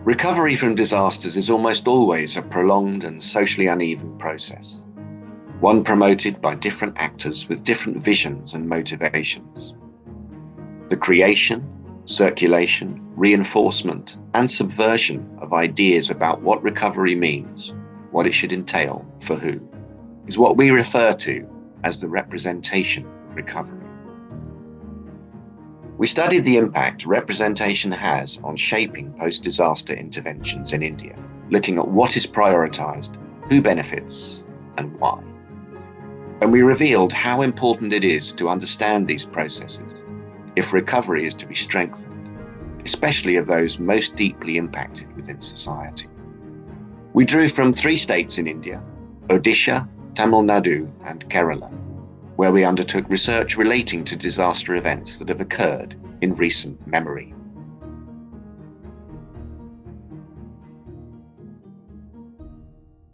Recovery from disasters is almost always a prolonged and socially uneven process, one promoted by different actors with different visions and motivations. The creation, circulation, reinforcement, and subversion of ideas about what recovery means, what it should entail, for who, is what we refer to as the representation of recovery. We studied the impact representation has on shaping post-disaster interventions in India, looking at what is prioritised, who benefits, and why. And we revealed how important it is to understand these processes if recovery is to be strengthened, especially of those most deeply impacted within society. We drew from 3 states in India, Odisha, Tamil Nadu, and Kerala, where we undertook research relating to disaster events that have occurred in recent memory.